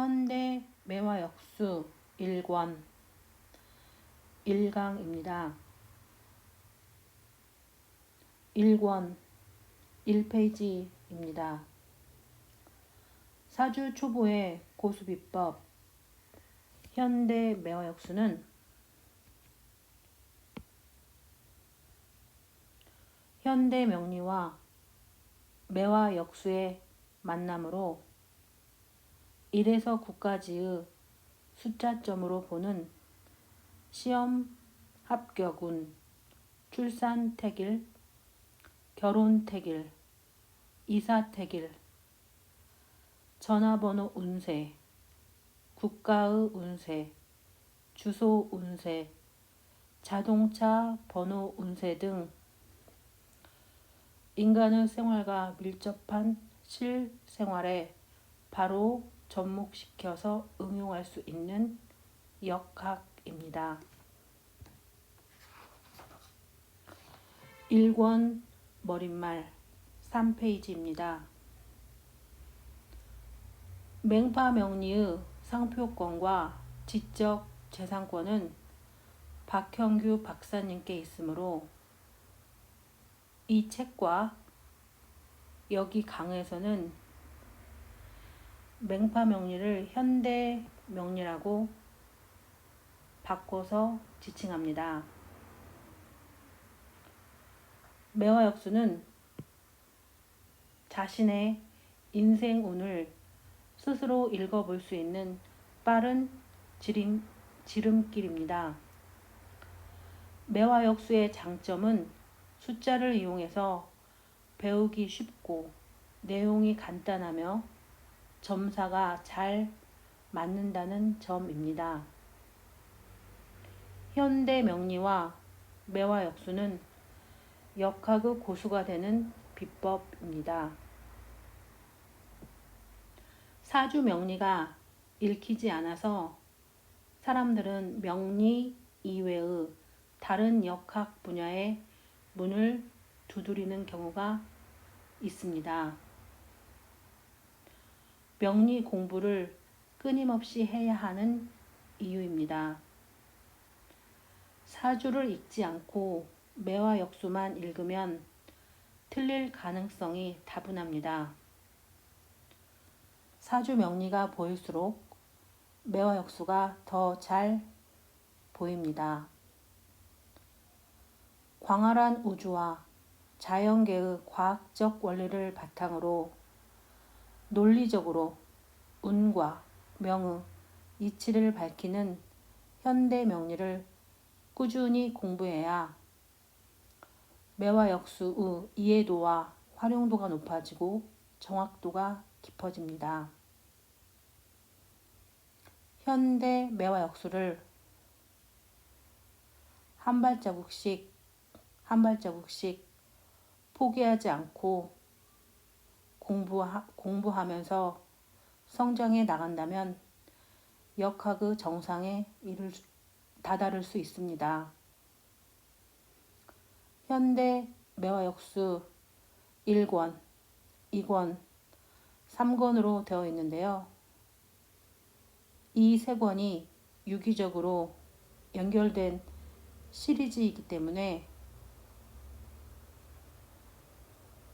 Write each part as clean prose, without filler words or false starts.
현대 매화역수 1권 1강입니다. 1권 1페이지입니다. 사주 초보의 고수비법. 현대 매화역수는 현대 명리와 매화역수의 만남으로 1에서 9까지의 숫자점으로 보는 시험 합격운, 출산 택일, 결혼 택일, 이사 택일, 전화번호 운세, 국가의 운세, 주소 운세, 자동차 번호 운세 등 인간의 생활과 밀접한 실생활에 바로 접목시켜서 응용할 수 있는 역학입니다. 1권 머릿말 3페이지입니다. 맹파명리의 상표권과 지적 재산권은 박형규 박사님께 있으므로 이 책과 여기 강에서는 맹파명리를 현대명리라고 바꿔서 지칭합니다. 매화역수는 자신의 인생운을 스스로 읽어볼 수 있는 빠른 지름길입니다. 매화역수의 장점은 숫자를 이용해서 배우기 쉽고 내용이 간단하며 점사가 잘 맞는다는 점입니다. 현대 명리와 매화역수는 역학의 고수가 되는 비법입니다. 사주 명리가 읽히지 않아서 사람들은 명리 이외의 다른 역학 분야의 문을 두드리는 경우가 있습니다. 명리 공부를 끊임없이 해야 하는 이유입니다. 사주를 읽지 않고 매화역수만 읽으면 틀릴 가능성이 다분합니다. 사주 명리가 보일수록 매화역수가 더 잘 보입니다. 광활한 우주와 자연계의 과학적 원리를 바탕으로 논리적으로 운과 명의 이치를 밝히는 현대 명리를 꾸준히 공부해야 매화역수의 이해도와 활용도가 높아지고 정확도가 깊어집니다. 현대 매화역수를 한 발자국씩 포기하지 않고 공부하면서 성장해 나간다면 역학의 정상에 다다를 수 있습니다. 현대 매화역수 1권, 2권, 3권으로 되어 있는데요. 이 세 권이 유기적으로 연결된 시리즈이기 때문에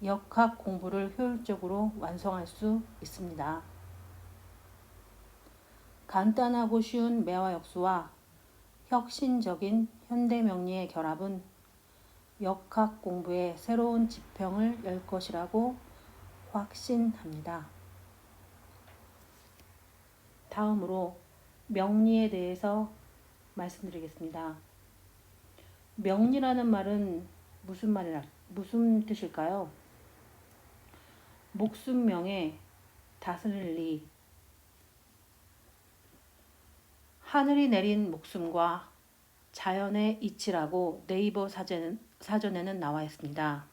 역학 공부를 효율적으로 완성할 수 있습니다. 간단하고 쉬운 매화역수와 혁신적인 현대명리의 결합은 역학 공부의 새로운 지평을 열 것이라고 확신합니다. 다음으로 명리에 대해서 말씀드리겠습니다. 명리라는 말은 무슨 뜻일까요? 목숨명에 다스릴 리. 하늘이 내린 목숨과 자연의 이치라고 네이버 사전에는 나와 있습니다.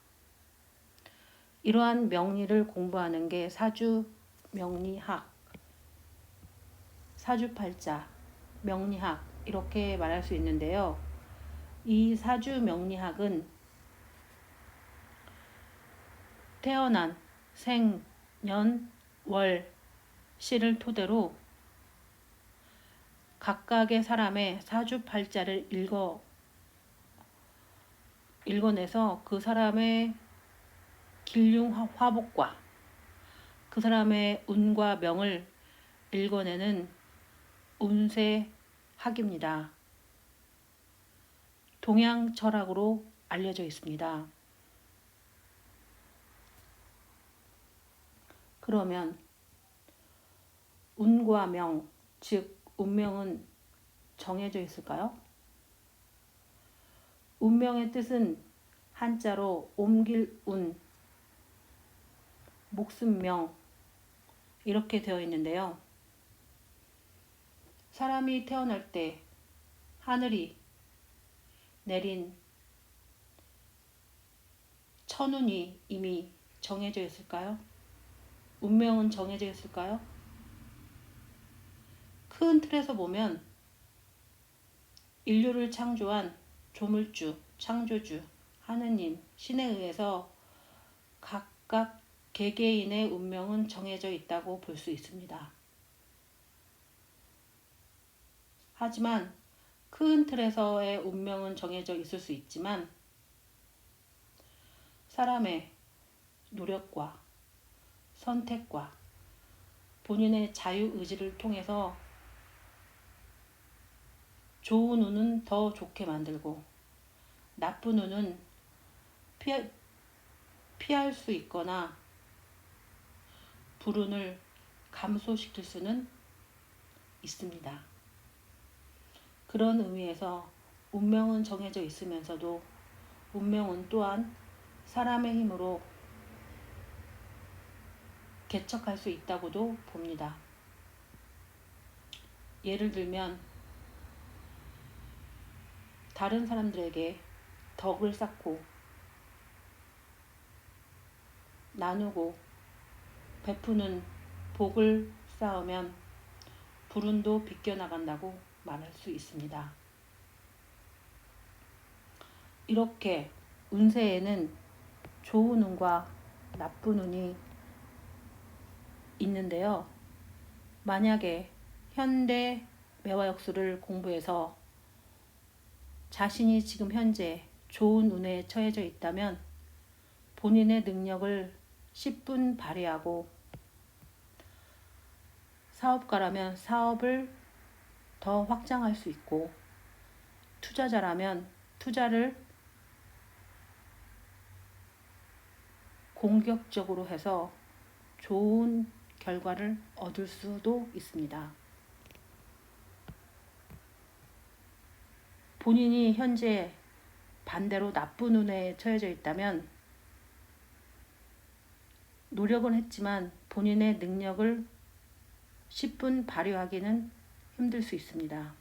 이러한 명리를 공부하는 게 사주 명리학, 사주팔자, 명리학 이렇게 말할 수 있는데요. 이 사주 명리학은 태어난 생, 년, 월, 시를 토대로 각각의 사람의 사주팔자를 읽어내서 그 사람의 길흉화복과 그 사람의 운과 명을 읽어내는 운세학입니다. 동양 철학으로 알려져 있습니다. 그러면 운과 명, 즉 운명은 정해져 있을까요? 운명의 뜻은 한자로 옮길 운, 목숨명 이렇게 되어 있는데요. 사람이 태어날 때 하늘이 내린 천운이 이미 정해져 있을까요? 운명은 정해져 있을까요? 큰 틀에서 보면 인류를 창조한 조물주, 창조주, 하느님, 신에 의해서 각각 개개인의 운명은 정해져 있다고 볼 수 있습니다. 하지만 큰 틀에서의 운명은 정해져 있을 수 있지만 사람의 노력과 선택과 본인의 자유의지를 통해서 좋은 운은 더 좋게 만들고 나쁜 운은 피할 수 있거나 불운을 감소시킬 수는 있습니다. 그런 의미에서 운명은 정해져 있으면서도 운명은 또한 사람의 힘으로 개척할 수 있다고도 봅니다. 예를 들면 다른 사람들에게 덕을 쌓고 나누고 베푸는 복을 쌓으면 불운도 비껴나간다고 말할 수 있습니다. 이렇게 운세에는 좋은 운과 나쁜 운이 있는데요. 만약에 현대 매화역수를 공부해서 자신이 지금 현재 좋은 운에 처해져 있다면 본인의 능력을 10분 발휘하고 사업가라면 사업을 더 확장할 수 있고 투자자라면 투자를 공격적으로 해서 좋은 결과를 얻을 수도 있습니다. 본인이 현재 반대로 나쁜 운에 처해져 있다면 노력은 했지만 본인의 능력을 10분 발휘하기는 힘들 수 있습니다.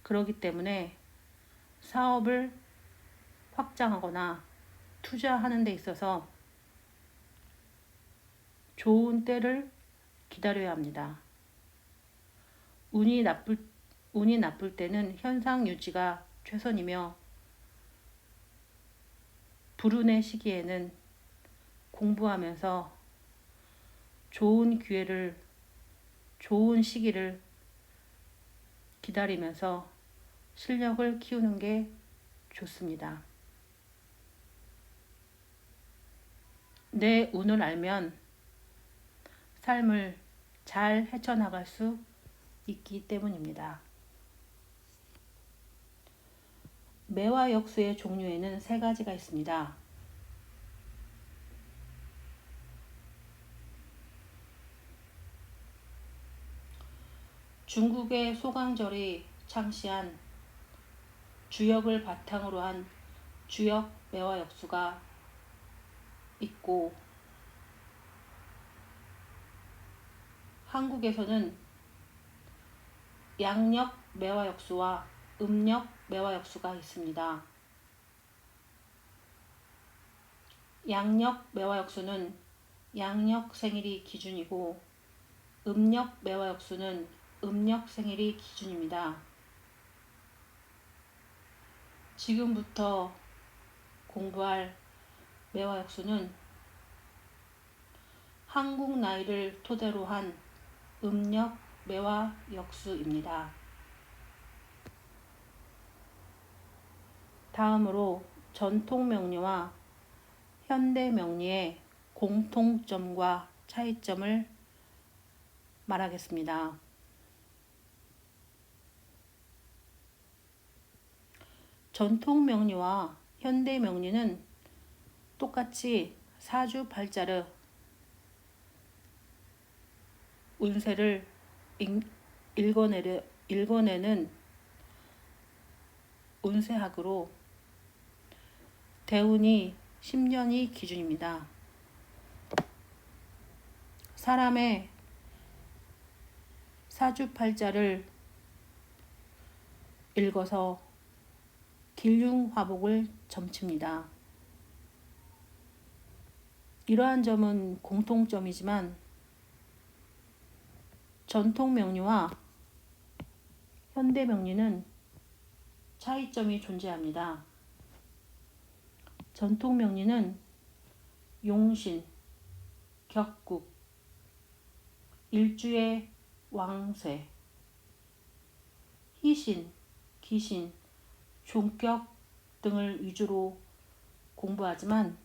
그렇기 때문에 사업을 확장하거나 투자하는 데 있어서 좋은 때를 기다려야 합니다. 운이 나쁠 때는 현상 유지가 최선이며 불운의 시기에는 공부하면서 좋은 시기를 기다리면서 실력을 키우는 게 좋습니다. 내 운을 알면 삶을 잘 헤쳐나갈 수 있기 때문입니다. 매화역수의 종류에는 3가지가 있습니다. 중국의 소강절이 창시한 주역을 바탕으로 한 주역 매화역수가 있고 한국에서는 양력 매화역수와 음력 매화역수가 있습니다. 양력 매화역수는 양력 생일이 기준이고 음력 매화역수는 음력 생일이 기준입니다. 지금부터 공부할 매화역수는 한국 나이를 토대로 한 음력 매화 역수입니다. 다음으로 전통 명리와 현대 명리의 공통점과 차이점을 말하겠습니다. 전통 명리와 현대 명리는 똑같이 사주팔자를 운세를 읽어내는 운세학으로 대운이 10년이 기준입니다. 사람의 사주팔자를 읽어서 길흉화복을 점칩니다. 이러한 점은 공통점이지만 전통 명리와 현대 명리는 차이점이 존재합니다. 전통 명리는 용신, 격국, 일주의 왕쇠, 희신, 기신, 종격 등을 위주로 공부하지만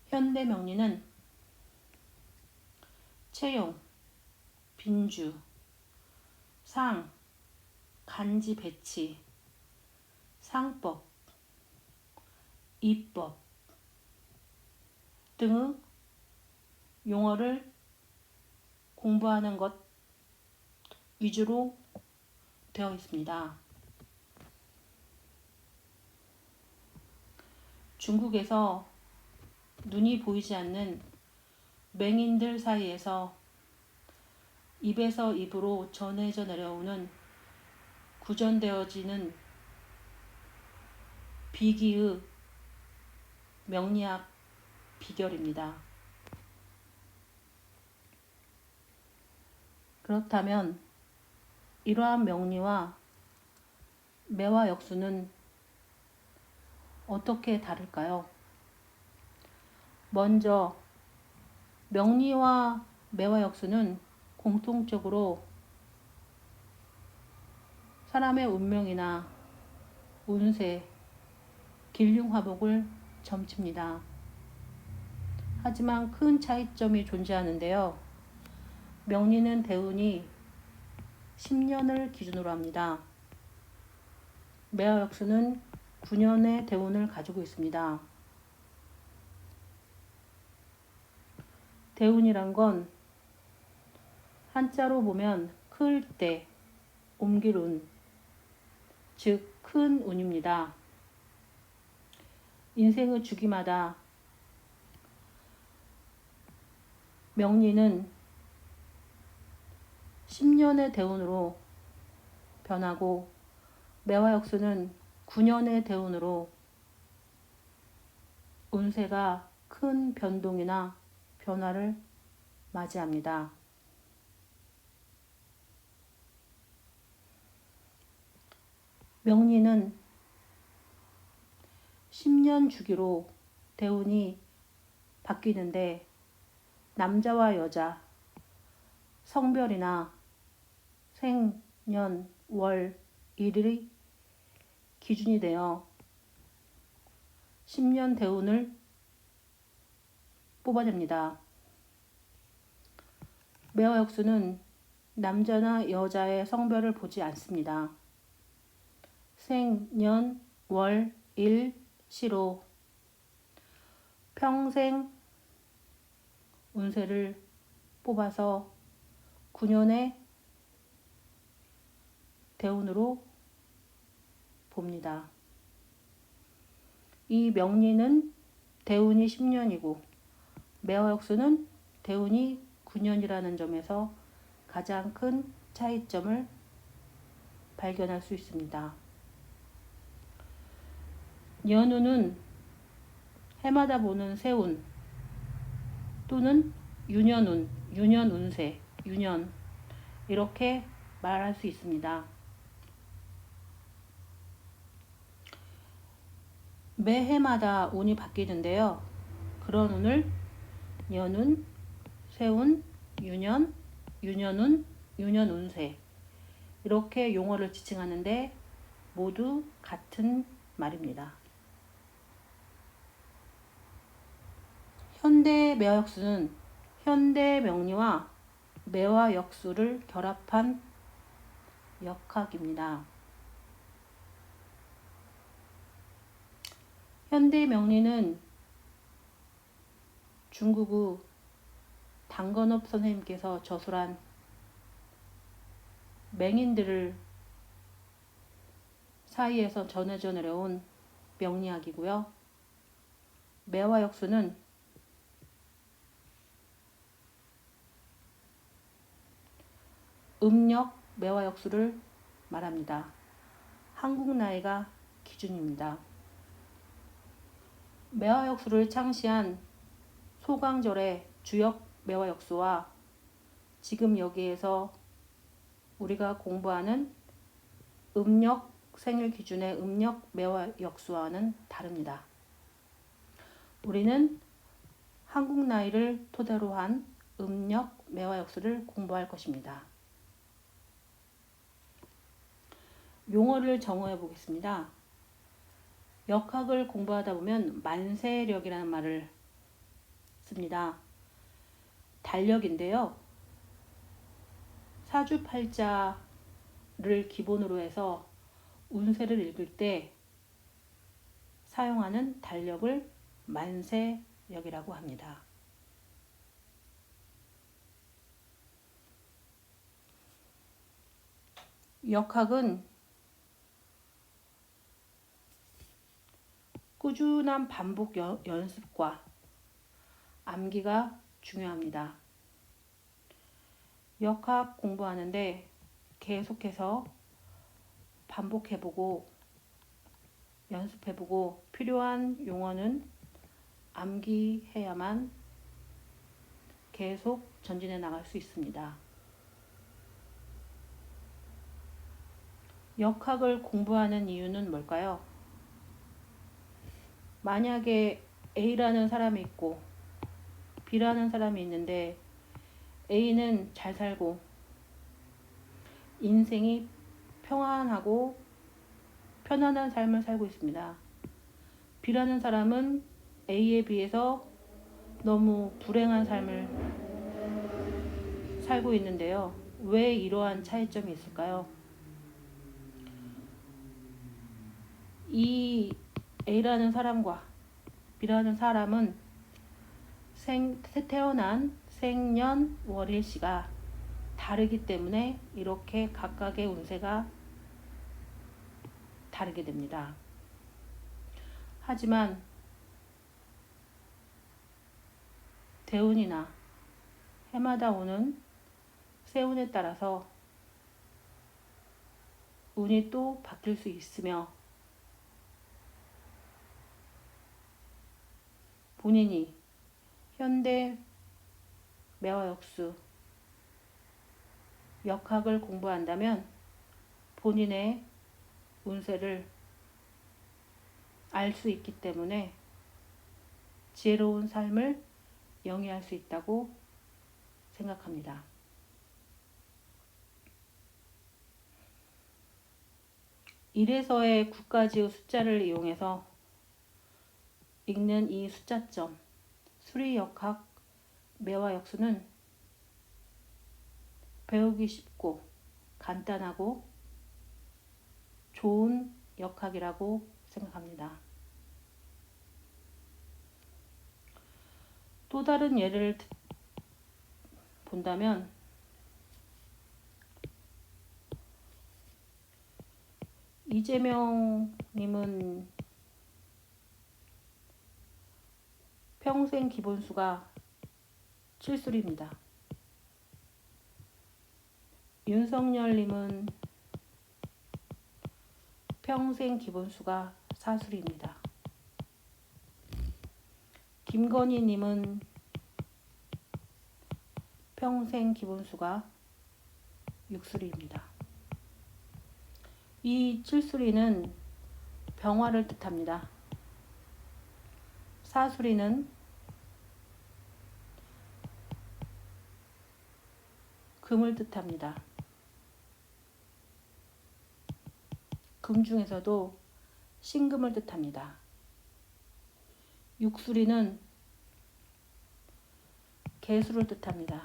현대 명리는 채용, 빈주, 상, 간지 배치, 상법, 이법 등의 용어를 공부하는 것 위주로 되어 있습니다. 중국에서 눈이 보이지 않는 맹인들 사이에서 입에서 입으로 전해져 내려오는 구전되어지는 비기의 명리학 비결입니다. 그렇다면 이러한 명리와 매화 역수는 어떻게 다를까요? 먼저 명리와 매화 역수는 공통적으로 사람의 운명이나 운세, 길흉화복을 점칩니다. 하지만 큰 차이점이 존재하는데요. 명리는 대운이 10년을 기준으로 합니다. 매화 역수는 9년의 대운을 가지고 있습니다. 대운이란 건 한자로 보면 클 때, 옮길 운, 즉 큰 운입니다. 인생의 주기마다 명리는 10년의 대운으로 변하고 매화 역수는 9년의 대운으로 운세가 큰 변동이나 변화를 맞이합니다. 명리는 10년 주기로 대운이 바뀌는데 남자와 여자, 성별이나 생, 년, 월, 일일이 기준이 되어 10년 대운을 뽑아냅니다. 매화 역수는 남자나 여자의 성별을 보지 않습니다. 생, 년, 월, 일, 시로 평생 운세를 뽑아서 9년의 대운으로 봅니다. 이 명리는 대운이 10년이고 매화 역수는 대운이 9년이라는 점에서 가장 큰 차이점을 발견할 수 있습니다. 연운은 해마다 보는 세운 또는 유년운, 유년운세, 유년 이렇게 말할 수 있습니다. 매해마다 운이 바뀌는데요. 그런 운을 연운, 세운, 유년, 유년운, 유년운세 이렇게 용어를 지칭하는데 모두 같은 말입니다. 현대 매화역수는 현대 명리와 매화역수를 결합한 역학입니다. 현대 명리는 중국의 당건업 선생님께서 저술한 맹인들을 사이에서 전해져 내려온 명리학이고요. 매화역수는 음력 매화역수를 말합니다. 한국 나이가 기준입니다. 매화역수를 창시한 소강절의 주역 매화역수와 지금 여기에서 우리가 공부하는 음력 생일 기준의 음력 매화역수와는 다릅니다. 우리는 한국 나이를 토대로 한 음력 매화역수를 공부할 것입니다. 용어를 정의해 보겠습니다. 역학을 공부하다 보면 만세력이라는 말을 씁니다. 달력인데요. 사주팔자를 기본으로 해서 운세를 읽을 때 사용하는 달력을 만세력이라고 합니다. 역학은 꾸준한 반복 연습과 암기가 중요합니다. 역학 공부하는데 계속해서 반복해보고 연습해보고 필요한 용어는 암기해야만 계속 전진해 나갈 수 있습니다. 역학을 공부하는 이유는 뭘까요? 만약에 A라는 사람이 있고 B라는 사람이 있는데 A는 잘 살고 인생이 평안하고 편안한 삶을 살고 있습니다. B라는 사람은 A에 비해서 너무 불행한 삶을 살고 있는데요. 왜 이러한 차이점이 있을까요? 이 A라는 사람과 B라는 사람은 태어난 생년월일시가 다르기 때문에 이렇게 각각의 운세가 다르게 됩니다. 하지만 대운이나 해마다 오는 세운에 따라서 운이 또 바뀔 수 있으며 본인이 현대 매화역수 역학을 공부한다면 본인의 운세를 알 수 있기 때문에 지혜로운 삶을 영위할 수 있다고 생각합니다. 일에서의 9가지의 숫자를 이용해서 읽는 이 숫자점 수리역학 매화역수는 배우기 쉽고 간단하고 좋은 역학이라고 생각합니다. 또 다른 예를 본다면 이재명님은 평생 기본수가 7술입니다. 윤석열님은 평생 기본수가 4술입니다. 김건희님은 평생 기본수가 6술입니다. 이 7수리는 병화를 뜻합니다. 4수리는 금을 뜻합니다. 금 중에서도 신금을 뜻합니다. 육수리는 개수를 뜻합니다.